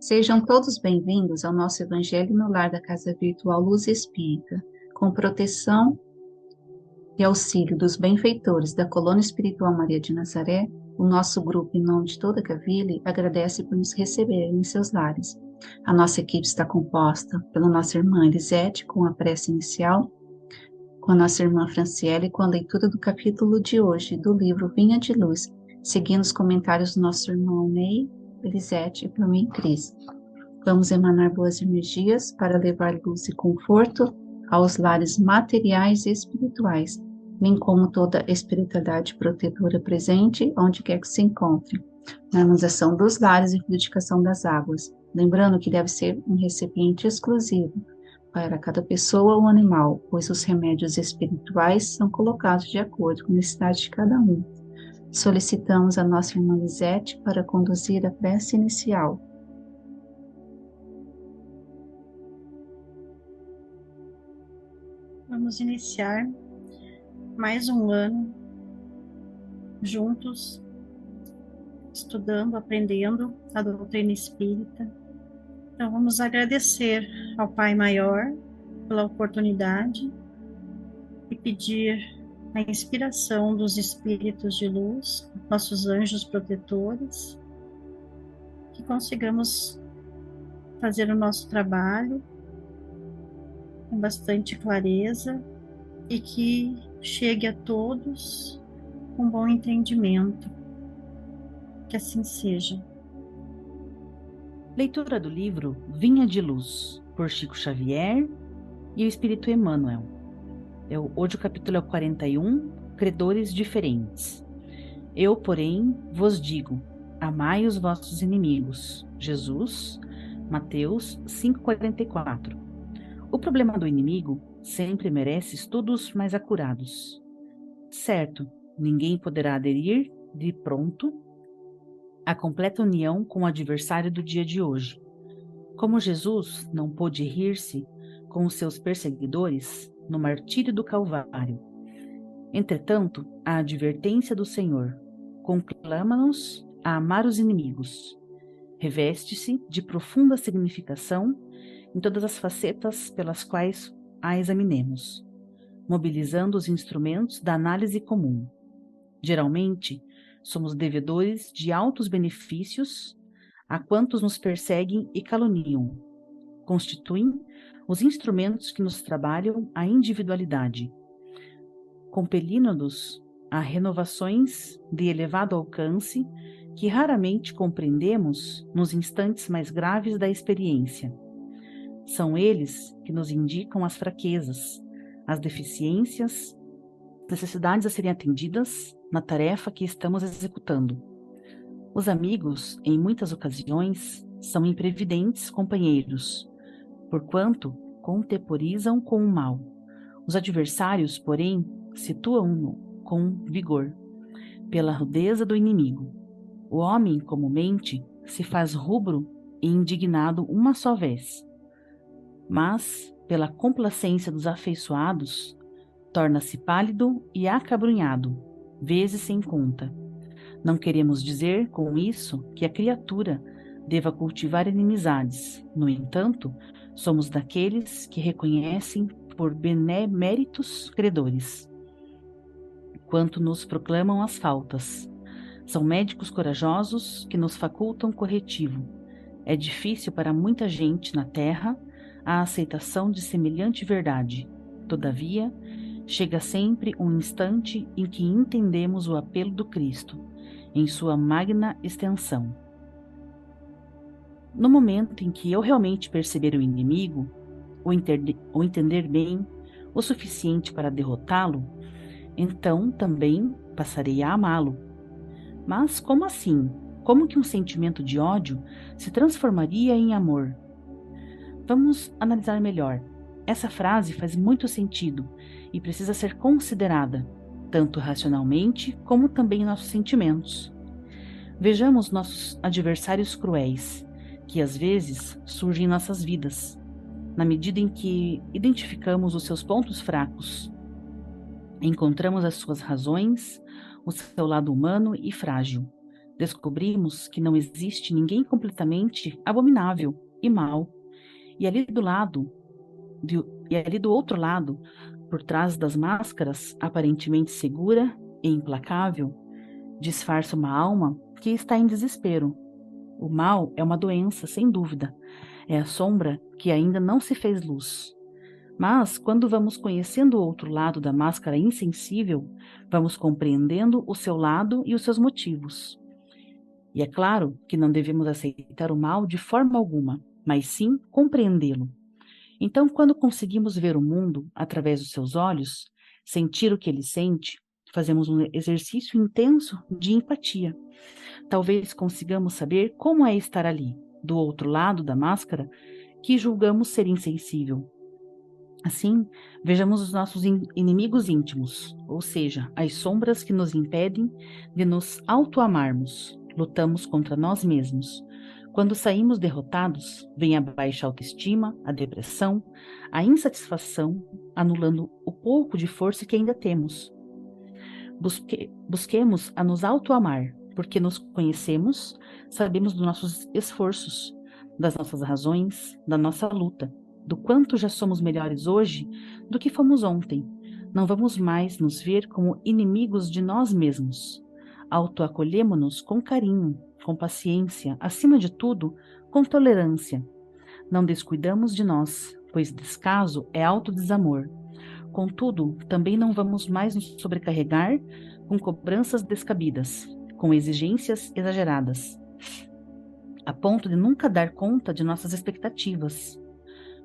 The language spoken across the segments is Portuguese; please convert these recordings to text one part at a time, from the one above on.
Sejam todos bem-vindos ao nosso Evangelho no Lar da Casa Virtual Luz Espírita, com proteção e auxílio dos benfeitores da Colônia Espiritual Maria de Nazaré. O nosso grupo, em nome de toda a Cavile, agradece por nos receber em seus lares. A nossa equipe está composta pela nossa irmã Elisete, com a prece inicial, com a nossa irmã Franciele, com a leitura do capítulo de hoje do livro Vinha de Luz, seguindo os comentários do nosso irmão Ney, Elisete e por mim, Cris. Vamos emanar boas energias para levar luz e conforto aos lares materiais e espirituais, bem como toda a espiritualidade protetora presente, onde quer que se encontre, na harmonização dos lares e fluidificação das águas. Lembrando que deve ser um recipiente exclusivo para cada pessoa ou animal, pois os remédios espirituais são colocados de acordo com a necessidade de cada um. Solicitamos a nossa irmã Lisete para conduzir a prece inicial. Vamos iniciar mais um ano juntos, estudando, aprendendo a doutrina espírita. Então vamos agradecer ao Pai Maior pela oportunidade e pedir a inspiração dos espíritos de luz, nossos anjos protetores, que consigamos fazer o nosso trabalho com bastante clareza e que chegue a todos com bom entendimento. Que assim seja. Leitura do livro Vinha de Luz, por Chico Xavier e o Espírito Emmanuel. Hoje o capítulo é o 41, Credores Diferentes. Eu, porém, vos digo, amai os vossos inimigos. Jesus, Mateus 5,44. O problema do inimigo sempre merece estudos mais acurados. Certo, ninguém poderá aderir de pronto à completa união com o adversário do dia de hoje. Como Jesus não pôde rir-se com os seus perseguidores no martírio do Calvário. Entretanto, a advertência do Senhor conclama-nos a amar os inimigos. Reveste-se de profunda significação em todas as facetas pelas quais a examinemos, mobilizando os instrumentos da análise comum. Geralmente, somos devedores de altos benefícios a quantos nos perseguem e caluniam. Constituem os instrumentos que nos trabalham a individualidade, compelindo-nos a renovações de elevado alcance que raramente compreendemos nos instantes mais graves da experiência. São eles que nos indicam as fraquezas, as deficiências, necessidades a serem atendidas na tarefa que estamos executando. Os amigos, em muitas ocasiões, são imprevidentes companheiros, porquanto contemporizam com o mal. Os adversários, porém, situam-no com vigor, pela rudeza do inimigo. O homem, comumente, se faz rubro e indignado uma só vez, mas, pela complacência dos afeiçoados, torna-se pálido e acabrunhado, vezes sem conta. Não queremos dizer com isso que a criatura deva cultivar inimizades. No entanto, somos daqueles que reconhecem por beneméritos credores, quanto nos proclamam as faltas. São médicos corajosos que nos facultam corretivo. É difícil para muita gente na terra a aceitação de semelhante verdade. Todavia, chega sempre um instante em que entendemos o apelo do Cristo, em sua magna extensão. No momento em que eu realmente perceber o inimigo, ou entender bem o suficiente para derrotá-lo, então também passarei a amá-lo. Mas como assim? Como que um sentimento de ódio se transformaria em amor? Vamos analisar melhor. Essa frase faz muito sentido e precisa ser considerada, tanto racionalmente como também em nossos sentimentos. Vejamos nossos adversários cruéis, que às vezes surgem em nossas vidas, na medida em que identificamos os seus pontos fracos, encontramos as suas razões, o seu lado humano e frágil. Descobrimos que não existe ninguém completamente abominável e mau. E ali do outro lado, por trás das máscaras, aparentemente segura e implacável, disfarça uma alma que está em desespero. O mal é uma doença, sem dúvida. É a sombra que ainda não se fez luz. Mas, quando vamos conhecendo o outro lado da máscara insensível, vamos compreendendo o seu lado e os seus motivos. E é claro que não devemos aceitar o mal de forma alguma, mas sim compreendê-lo. Então, quando conseguimos ver o mundo através dos seus olhos, sentir o que ele sente, fazemos um exercício intenso de empatia. Talvez consigamos saber como é estar ali, do outro lado da máscara, que julgamos ser insensível. Assim, vejamos os nossos inimigos íntimos, ou seja, as sombras que nos impedem de nos auto-amarmos. Lutamos contra nós mesmos. Quando saímos derrotados, vem a baixa autoestima, a depressão, a insatisfação, anulando o pouco de força que ainda temos. Busquemos a nos auto-amar, porque nos conhecemos, sabemos dos nossos esforços, das nossas razões, da nossa luta, do quanto já somos melhores hoje do que fomos ontem. Não vamos mais nos ver como inimigos de nós mesmos. Autoacolhemo-nos com carinho, com paciência, acima de tudo, com tolerância. Não descuidamos de nós, pois descaso é autodesamor. Contudo, também não vamos mais nos sobrecarregar com cobranças descabidas, com exigências exageradas, a ponto de nunca dar conta de nossas expectativas.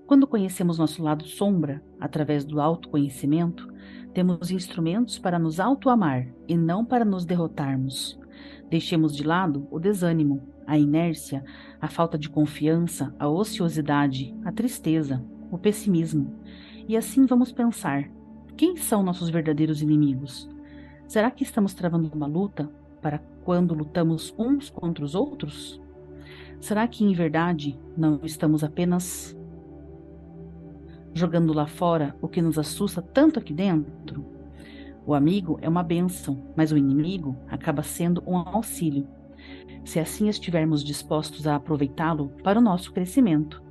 Quando conhecemos nosso lado sombra, através do autoconhecimento, temos instrumentos para nos auto-amar e não para nos derrotarmos. Deixemos de lado o desânimo, a inércia, a falta de confiança, a ociosidade, a tristeza, o pessimismo. E assim vamos pensar: quem são nossos verdadeiros inimigos? Será que estamos travando uma luta para quando lutamos uns contra os outros? Será que, em verdade, não estamos apenas jogando lá fora o que nos assusta tanto aqui dentro? O amigo é uma bênção, mas o inimigo acaba sendo um auxílio, se assim estivermos dispostos a aproveitá-lo para o nosso crescimento.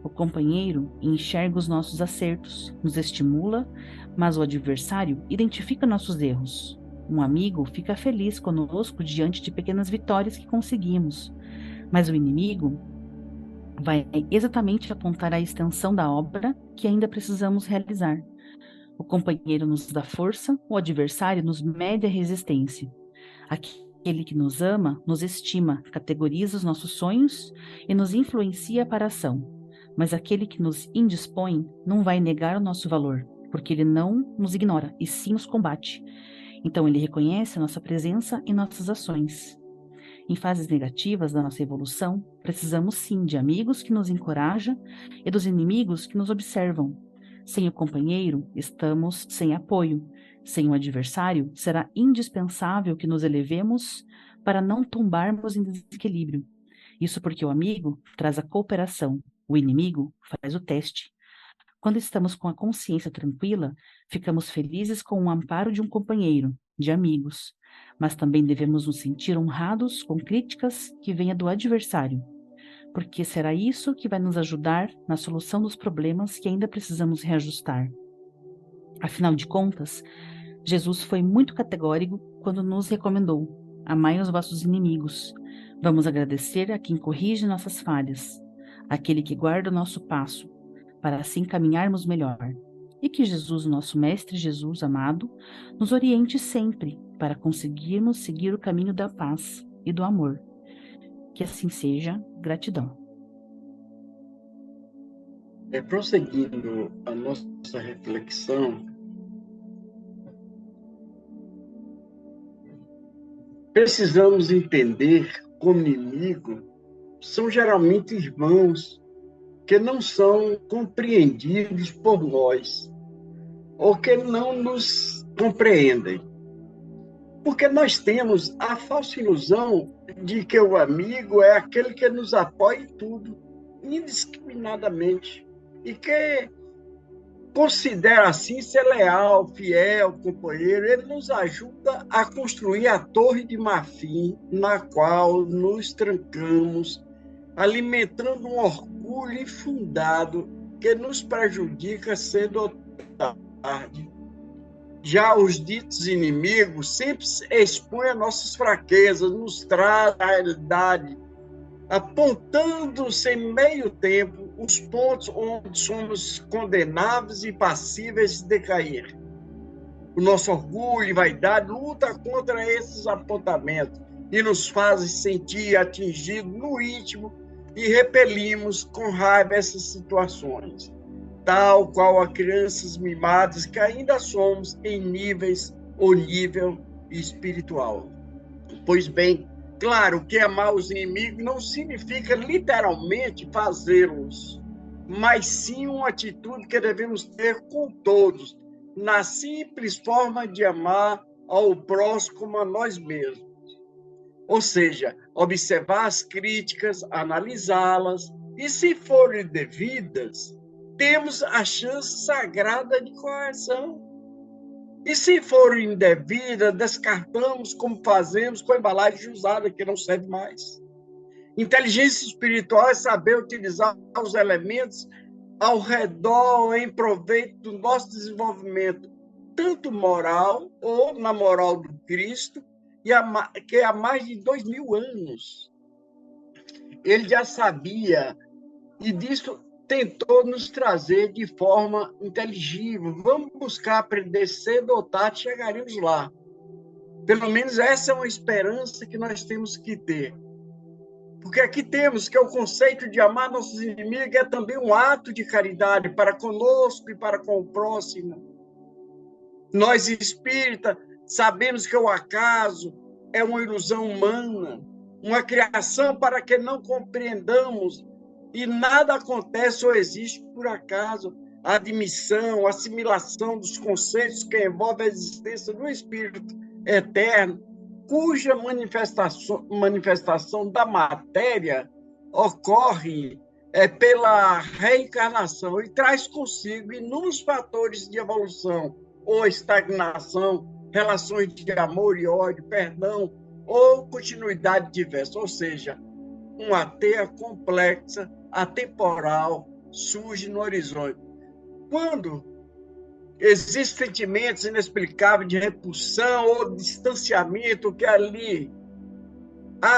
O companheiro enxerga os nossos acertos, nos estimula, mas o adversário identifica nossos erros. Um amigo fica feliz conosco diante de pequenas vitórias que conseguimos, mas o inimigo vai exatamente apontar a extensão da obra que ainda precisamos realizar. O companheiro nos dá força, o adversário nos mede a resistência. Aquele que nos ama, nos estima, categoriza os nossos sonhos e nos influencia para a ação. Mas aquele que nos indispõe não vai negar o nosso valor, porque ele não nos ignora, e sim nos combate. Então ele reconhece a nossa presença e nossas ações. Em fases negativas da nossa evolução, precisamos sim de amigos que nos encorajam e dos inimigos que nos observam. Sem o companheiro, estamos sem apoio. Sem o adversário, será indispensável que nos elevemos para não tombarmos em desequilíbrio. Isso porque o amigo traz a cooperação, o inimigo faz o teste. Quando estamos com a consciência tranquila, ficamos felizes com o amparo de um companheiro, de amigos, mas também devemos nos sentir honrados com críticas que venham do adversário, porque será isso que vai nos ajudar na solução dos problemas que ainda precisamos reajustar. Afinal de contas, Jesus foi muito categórico quando nos recomendou: amai os vossos inimigos. Vamos agradecer a quem corrige nossas falhas, aquele que guarda o nosso passo, para assim caminharmos melhor. E que Jesus, nosso Mestre Jesus amado, nos oriente sempre para conseguirmos seguir o caminho da paz e do amor. Que assim seja. Gratidão. Prosseguindo a nossa reflexão, precisamos entender como inimigo são geralmente irmãos que não são compreendidos por nós, ou que não nos compreendem. Porque nós temos a falsa ilusão de que o amigo é aquele que nos apoia em tudo, indiscriminadamente, e que considera assim ser leal, fiel, companheiro. Ele nos ajuda a construir a torre de marfim na qual nos trancamos, alimentando um orgulho infundado que nos prejudica cedo ou tarde. Já os ditos inimigos sempre expõem as nossas fraquezas, nos trazem a realidade, apontando sem meio tempo os pontos onde somos condenáveis e passíveis de decair. O nosso orgulho e vaidade luta contra esses apontamentos e nos fazem sentir atingidos no íntimo e repelimos com raiva essas situações, tal qual a crianças mimadas que ainda somos em níveis ou nível espiritual. Pois bem, claro que amar os inimigos não significa literalmente fazê-los, mas sim uma atitude que devemos ter com todos, na simples forma de amar ao próximo como a nós mesmos. Ou seja, observar as críticas, analisá-las, e se forem devidas, temos a chance sagrada de correção. E se forem indevidas, descartamos como fazemos com a embalagem usada, que não serve mais. Inteligência espiritual é saber utilizar os elementos ao redor em proveito do nosso desenvolvimento, tanto moral ou na moral do Cristo, que há mais de 2000 anos. Ele já sabia, e disso tentou nos trazer de forma inteligível. Vamos buscar aprender cedo ou tarde, chegaremos lá. Pelo menos essa é uma esperança que nós temos que ter. Porque aqui temos que o conceito de amar nossos inimigos é também um ato de caridade para conosco e para com o próximo. Nós, espíritas, sabemos que o acaso é uma ilusão humana, uma criação para que não compreendamos, e nada acontece ou existe por acaso. A admissão, a assimilação dos conceitos que envolvem a existência do Espírito eterno, cuja manifestação da matéria ocorre pela reencarnação e traz consigo inúmeros fatores de evolução ou estagnação, relações de amor e ódio, perdão ou continuidade diversa, ou seja, uma teia complexa, atemporal, surge no horizonte. Quando existem sentimentos inexplicáveis de repulsão ou distanciamento, que há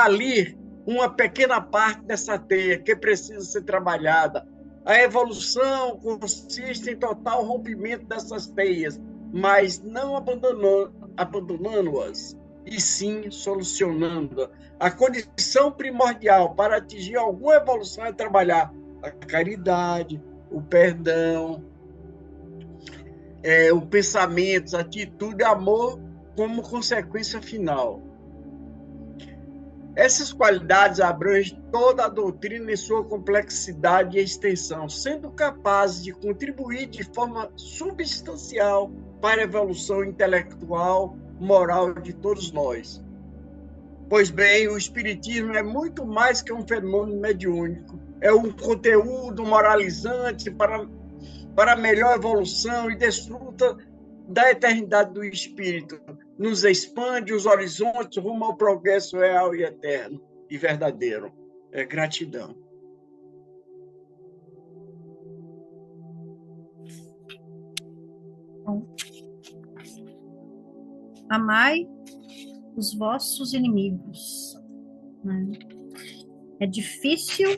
ali uma pequena parte dessa teia que precisa ser trabalhada. A evolução consiste em total rompimento dessas teias, mas não abandonando-as, e sim solucionando-as. A condição primordial para atingir alguma evolução é trabalhar a caridade, o perdão, o pensamento, a atitude, amor como consequência final. Essas qualidades abrangem toda a doutrina em sua complexidade e extensão, sendo capazes de contribuir de forma substancial para a evolução intelectual, moral de todos nós. Pois bem, o Espiritismo é muito mais que um fenômeno mediúnico, é um conteúdo moralizante para a melhor evolução e desfruta da eternidade do Espírito. Nos expande os horizontes rumo ao progresso real e eterno e verdadeiro. Gratidão. Amai os vossos inimigos. É difícil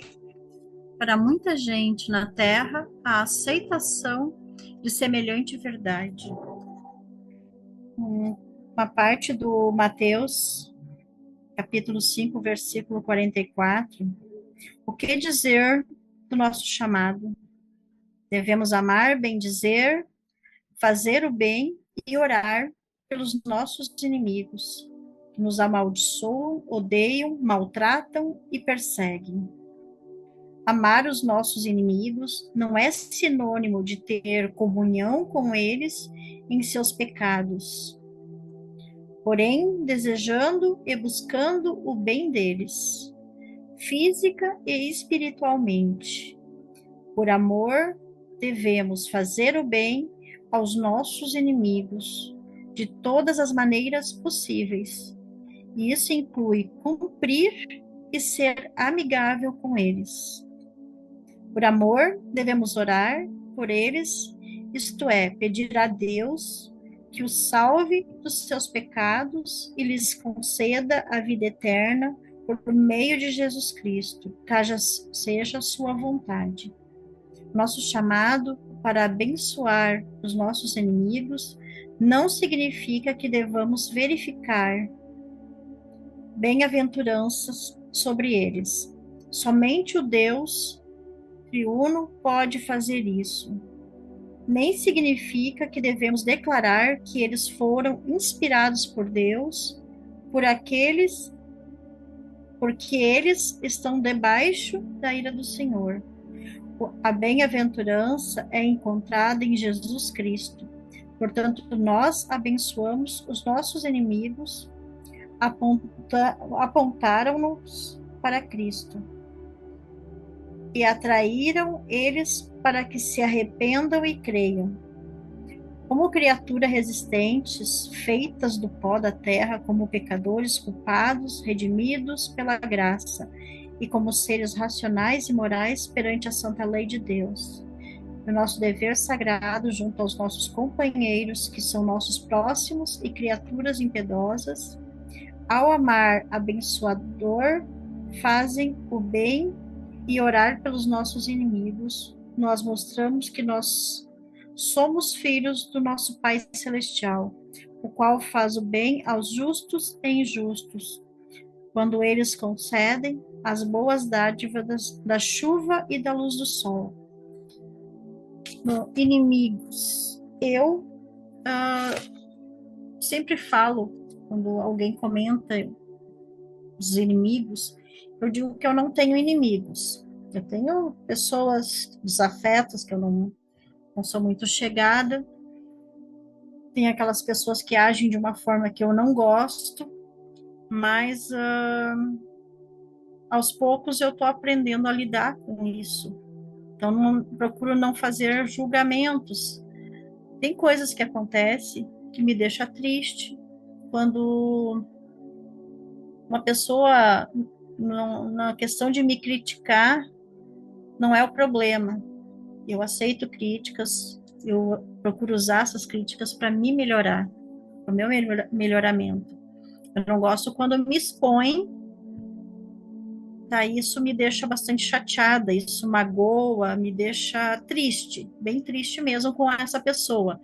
para muita gente na Terra a aceitação de semelhante verdade. Uma parte do Mateus, capítulo 5, versículo 44. O que dizer do nosso chamado? Devemos amar, bendizer, fazer o bem e orar pelos nossos inimigos, que nos amaldiçoam, odeiam, maltratam e perseguem. Amar os nossos inimigos não é sinônimo de ter comunhão com eles em seus pecados, porém desejando e buscando o bem deles, física e espiritualmente. Por amor, devemos fazer o bem aos nossos inimigos de todas as maneiras possíveis. E isso inclui cumprir e ser amigável com eles. Por amor, devemos orar por eles, isto é, pedir a Deus que os salve dos seus pecados e lhes conceda a vida eterna por meio de Jesus Cristo, caso seja a sua vontade. Nosso chamado para abençoar os nossos inimigos não significa que devamos verificar bem-aventuranças sobre eles. Somente o Deus triuno pode fazer isso. Nem significa que devemos declarar que eles foram inspirados por Deus, porque eles estão debaixo da ira do Senhor. A bem-aventurança é encontrada em Jesus Cristo. Portanto, nós abençoamos os nossos inimigos, apontaram-nos para Cristo e atraíram eles para que se arrependam e creiam. Como criaturas resistentes, feitas do pó da terra, como pecadores culpados, redimidos pela graça, e como seres racionais e morais perante a santa lei de Deus. O nosso dever sagrado junto aos nossos companheiros, que são nossos próximos e criaturas impiedosas, ao amar abençoador, fazem o bem e orar pelos nossos inimigos, nós mostramos que nós somos filhos do nosso Pai Celestial, o qual faz o bem aos justos e injustos, quando eles concedem as boas dádivas da chuva e da luz do sol. Inimigos. Eu sempre falo, quando alguém comenta os inimigos, eu digo que eu não tenho inimigos. Eu tenho pessoas desafetas que eu não sou muito chegada. Tem aquelas pessoas que agem de uma forma que eu não gosto, mas aos poucos eu estou aprendendo a lidar com isso. Então, procuro não fazer julgamentos. Tem coisas que acontecem que me deixam triste, quando uma pessoa, na questão de me criticar, não é o problema. Eu aceito críticas, eu procuro usar essas críticas para me melhorar, para o meu melhoramento. Eu não gosto quando me expõe, tá? Isso me deixa bastante chateada, isso magoa, me deixa triste, bem triste mesmo com essa pessoa.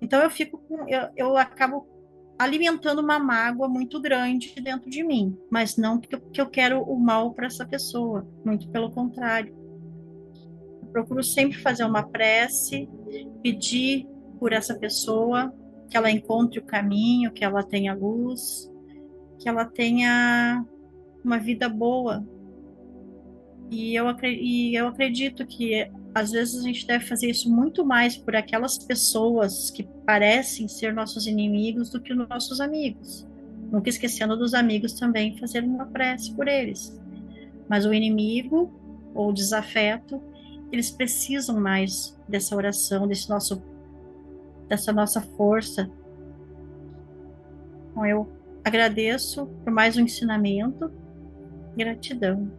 Então eu acabo alimentando uma mágoa muito grande dentro de mim, mas não que eu quero o mal para essa pessoa, muito pelo contrário. Eu procuro sempre fazer uma prece, pedir por essa pessoa, que ela encontre o caminho, que ela tenha luz, que ela tenha uma vida boa. E eu acredito que às vezes a gente deve fazer isso muito mais por aquelas pessoas que parecem ser nossos inimigos do que nossos amigos. Nunca esquecendo dos amigos também, fazer uma prece por eles. Mas o inimigo ou o desafeto, eles precisam mais dessa oração, dessa nossa força. Então, eu agradeço por mais um ensinamento. Gratidão.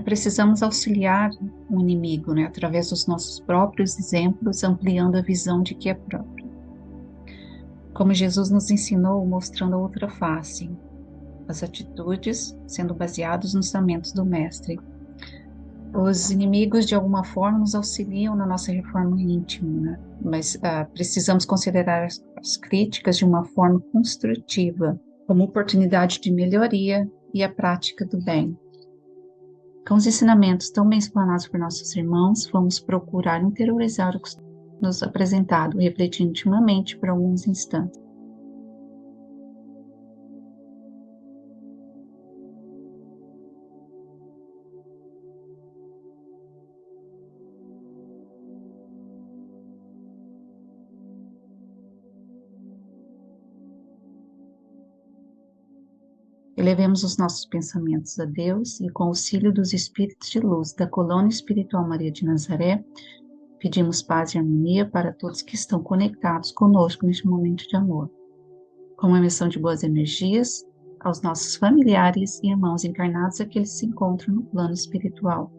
Precisamos auxiliar o inimigo, né, através dos nossos próprios exemplos, ampliando a visão de que é próprio. Como Jesus nos ensinou, mostrando a outra face, as atitudes sendo baseadas nos ensinamentos do Mestre. Os inimigos, de alguma forma, nos auxiliam na nossa reforma íntima, né? Mas precisamos considerar as críticas de uma forma construtiva, como oportunidade de melhoria e a prática do bem. Com os ensinamentos tão bem explanados por nossos irmãos, vamos procurar interiorizar o que nos apresentado, refletindo intimamente por alguns instantes. Elevemos os nossos pensamentos a Deus e, com o auxílio dos espíritos de luz da Colônia Espiritual Maria de Nazaré, pedimos paz e harmonia para todos que estão conectados conosco neste momento de amor. Com uma emissão de boas energias aos nossos familiares e irmãos encarnados, aqueles que se encontram no plano espiritual.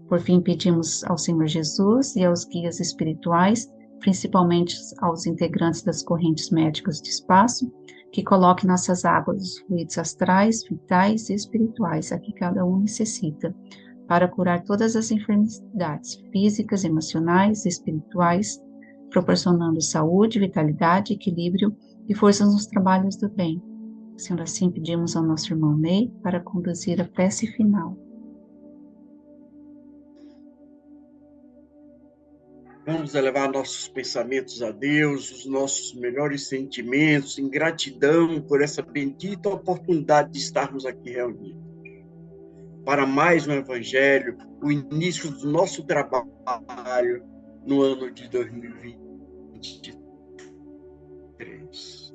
Por fim, pedimos ao Senhor Jesus e aos guias espirituais, principalmente aos integrantes das correntes médicas de espaço, que coloquem nossas águas, os fluidos astrais, vitais e espirituais, a que cada um necessita, para curar todas as enfermidades físicas, emocionais e espirituais, proporcionando saúde, vitalidade, equilíbrio e forças nos trabalhos do bem. Sendo assim, pedimos ao nosso irmão Ney para conduzir a prece final. Vamos elevar nossos pensamentos a Deus, os nossos melhores sentimentos, em gratidão por essa bendita oportunidade de estarmos aqui reunidos. Para mais um Evangelho, o início do nosso trabalho no ano de 2023.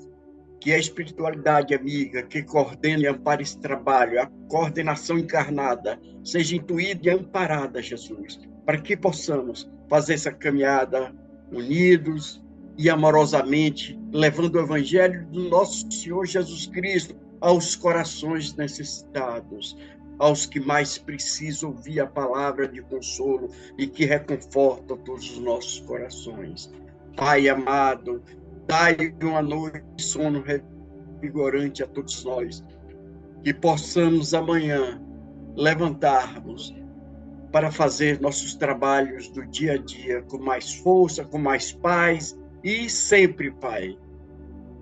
Que a espiritualidade amiga que coordena e ampara esse trabalho, a coordenação encarnada, seja intuída e amparada, Jesus, para que possamos fazer essa caminhada unidos e amorosamente, levando o Evangelho do nosso Senhor Jesus Cristo aos corações necessitados, aos que mais precisam ouvir a palavra de consolo e que reconforta todos os nossos corações. Pai amado, dai uma noite de sono revigorante a todos nós, que possamos amanhã levantarmos para fazer nossos trabalhos do dia a dia com mais força, com mais paz e sempre, Pai,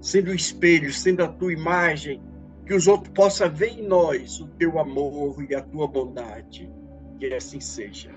sendo o espelho, sendo a tua imagem, que os outros possam ver em nós o teu amor e a tua bondade. Que assim seja.